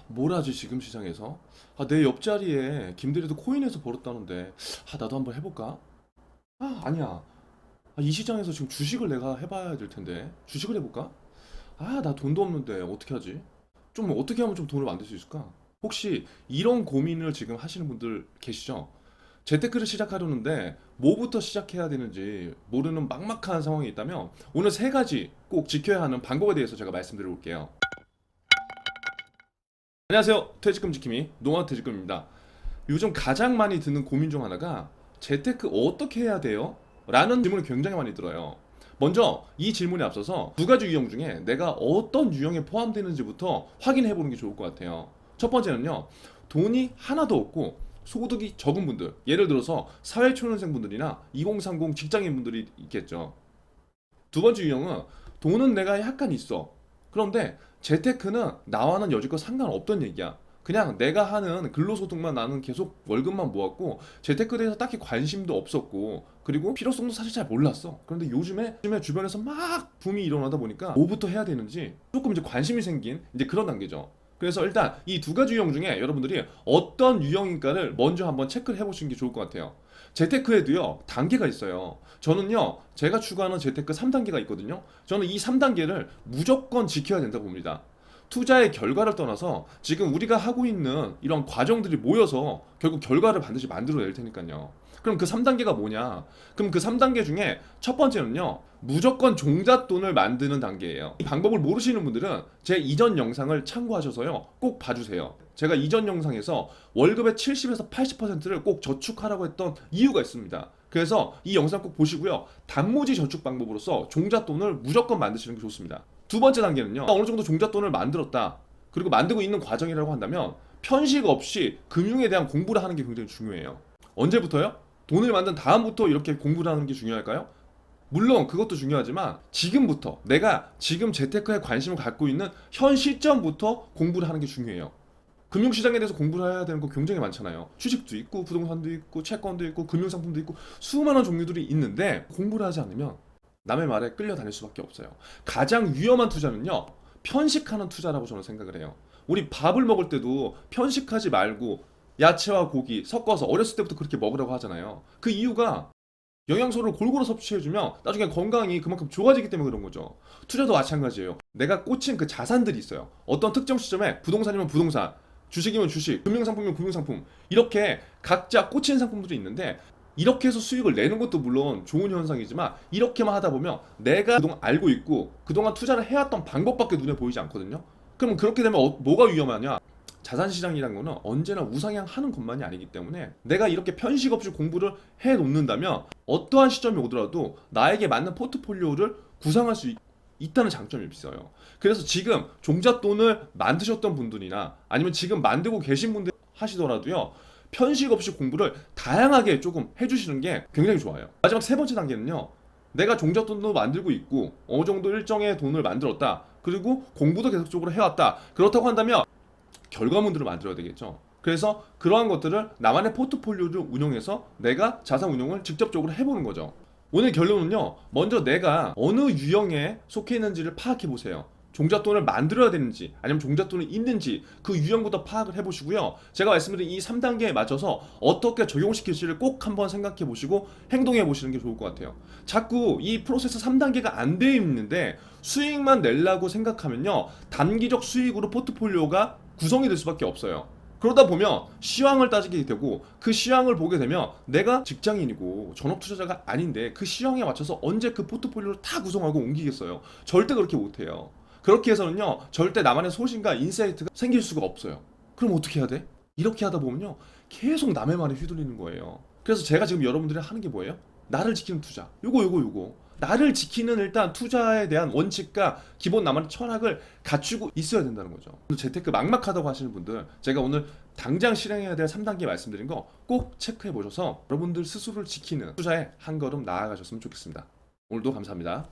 뭘 하지 지금 시장에서? 내 옆자리에 김대리도 코인에서 벌었다는데, 나도 한번 해볼까? 아니야. 이 시장에서 지금 주식을 내가 해봐야 될 텐데, 주식을 해볼까? 나 돈도 없는데 어떻게 하지? 좀 어떻게 하면 좀 돈을 만들 수 있을까? 혹시 이런 고민을 지금 하시는 분들 계시죠? 재테크를 시작하려는데 뭐부터 시작해야 되는지 모르는 막막한 상황이 있다면 오늘 세 가지 꼭 지켜야 하는 방법에 대해서 제가 말씀드려 볼게요. 안녕하세요. 퇴직금 지킴이 노아퇴직금입니다. 요즘 가장 많이 드는 고민 중 하나가 재테크 어떻게 해야 돼요? 라는 질문이 굉장히 많이 들어요. 먼저 이 질문에 앞서서 두 가지 유형 중에 내가 어떤 유형에 포함되는지부터 확인해 보는 게 좋을 것 같아요. 첫 번째는요. 돈이 하나도 없고 소득이 적은 분들, 예를 들어서 사회초년생 분들이나 2030 직장인 분들이 있겠죠. 두 번째 유형은 돈은 내가 약간 있어. 그런데 재테크는 나와는 여지껏 상관없던 얘기야. 그냥 내가 하는 근로소득만 나는 계속 월급만 모았고 재테크에 대해서 딱히 관심도 없었고 그리고 필요성도 사실 잘 몰랐어. 그런데 요즘에 주변에서 막 붐이 일어나다 보니까 뭐부터 해야 되는지 조금 이제 관심이 생긴 이제 그런 단계죠. 그래서 일단 이 두 가지 유형 중에 여러분들이 어떤 유형인가를 먼저 한번 체크를 해보시는 게 좋을 것 같아요. 재테크에도요 단계가 있어요. 저는요 제가 추구하는 재테크 3단계가 있거든요. 저는 이 3단계를 무조건 지켜야 된다고 봅니다. 투자의 결과를 떠나서 지금 우리가 하고 있는 이런 과정들이 모여서 결국 결과를 반드시 만들어낼 테니까요. 그럼 그 3단계가 뭐냐? 그럼 그 3단계 중에 첫 번째는요. 무조건 종잣돈을 만드는 단계예요. 이 방법을 모르시는 분들은 제 이전 영상을 참고하셔서요. 꼭 봐주세요. 제가 이전 영상에서 월급의 70에서 80%를 꼭 저축하라고 했던 이유가 있습니다. 그래서 이 영상 꼭 보시고요. 단무지 저축 방법으로서 종잣돈을 무조건 만드시는 게 좋습니다. 두 번째 단계는요. 어느 정도 종잣돈을 만들었다. 그리고 만들고 있는 과정이라고 한다면 편식 없이 금융에 대한 공부를 하는 게 굉장히 중요해요. 언제부터요? 돈을 만든 다음부터 이렇게 공부를 하는 게 중요할까요? 물론 그것도 중요하지만 지금부터 내가 지금 재테크에 관심을 갖고 있는 현 시점부터 공부를 하는 게 중요해요. 금융시장에 대해서 공부를 해야 되는 거 굉장히 많잖아요. 주식도 있고 부동산도 있고 채권도 있고 금융상품도 있고 수많은 종류들이 있는데 공부를 하지 않으면 남의 말에 끌려다닐 수밖에 없어요. 가장 위험한 투자는요. 편식하는 투자라고 저는 생각을 해요. 우리 밥을 먹을 때도 편식하지 말고 야채와 고기 섞어서 어렸을 때부터 그렇게 먹으라고 하잖아요. 그 이유가 영양소를 골고루 섭취해주면 나중에 건강이 그만큼 좋아지기 때문에 그런 거죠. 투자도 마찬가지예요. 내가 꽂힌 그 자산들이 있어요. 어떤 특정 시점에 부동산이면 부동산, 주식이면 주식, 금융상품이면 금융상품 이렇게 각자 꽂힌 상품들이 있는데 이렇게 해서 수익을 내는 것도 물론 좋은 현상이지만 이렇게만 하다 보면 내가 그동안 알고 있고 그동안 투자를 해왔던 방법밖에 눈에 보이지 않거든요. 그러면 그렇게 되면 뭐가 위험하냐? 자산시장이란 거는 언제나 우상향하는 것만이 아니기 때문에 내가 이렇게 편식 없이 공부를 해 놓는다면 어떠한 시점이 오더라도 나에게 맞는 포트폴리오를 구상할 수 있다는 장점이 있어요. 그래서 지금 종잣돈을 만드셨던 분들이나 아니면 지금 만들고 계신 분들 하시더라도요. 편식 없이 공부를 다양하게 조금 해주시는 게 굉장히 좋아요. 마지막 세 번째 단계는요. 내가 종잣돈도 만들고 있고 어느 정도 일정의 돈을 만들었다. 그리고 공부도 계속적으로 해왔다. 그렇다고 한다면 결과물들을 만들어야 되겠죠. 그래서 그러한 것들을 나만의 포트폴리오를 운용해서 내가 자산 운용을 직접적으로 해보는 거죠. 오늘 결론은요. 먼저 내가 어느 유형에 속해 있는지를 파악해 보세요. 종잣돈을 만들어야 되는지 아니면 종잣돈이 있는지 그 유형부터 파악을 해보시고요. 제가 말씀드린 이 3단계에 맞춰서 어떻게 적용시킬지를 꼭 한번 생각해 보시고 행동해 보시는 게 좋을 것 같아요. 자꾸 이 프로세스 3단계가 안 돼 있는데 수익만 내려고 생각하면요. 단기적 수익으로 포트폴리오가 구성이 될 수밖에 없어요. 그러다 보면 시황을 따지게 되고 그 시황을 보게 되면 내가 직장인이고 전업 투자자가 아닌데 그 시황에 맞춰서 언제 그 포트폴리오를 다 구성하고 옮기겠어요. 절대 그렇게 못해요. 그렇게 해서는요 절대 나만의 소신과 인사이트가 생길 수가 없어요. 그럼 어떻게 해야 돼? 이렇게 하다 보면요 계속 남의 말에 휘둘리는 거예요. 그래서 제가 지금 여러분들이 하는 게 뭐예요? 나를 지키는 투자. 요거. 나를 지키는 일단 투자에 대한 원칙과 기본 나만의 철학을 갖추고 있어야 된다는 거죠. 재테크 막막하다고 하시는 분들 제가 오늘 당장 실행해야 될 3단계 말씀드린 거 꼭 체크해 보셔서 여러분들 스스로를 지키는 투자에 한 걸음 나아가셨으면 좋겠습니다. 오늘도 감사합니다.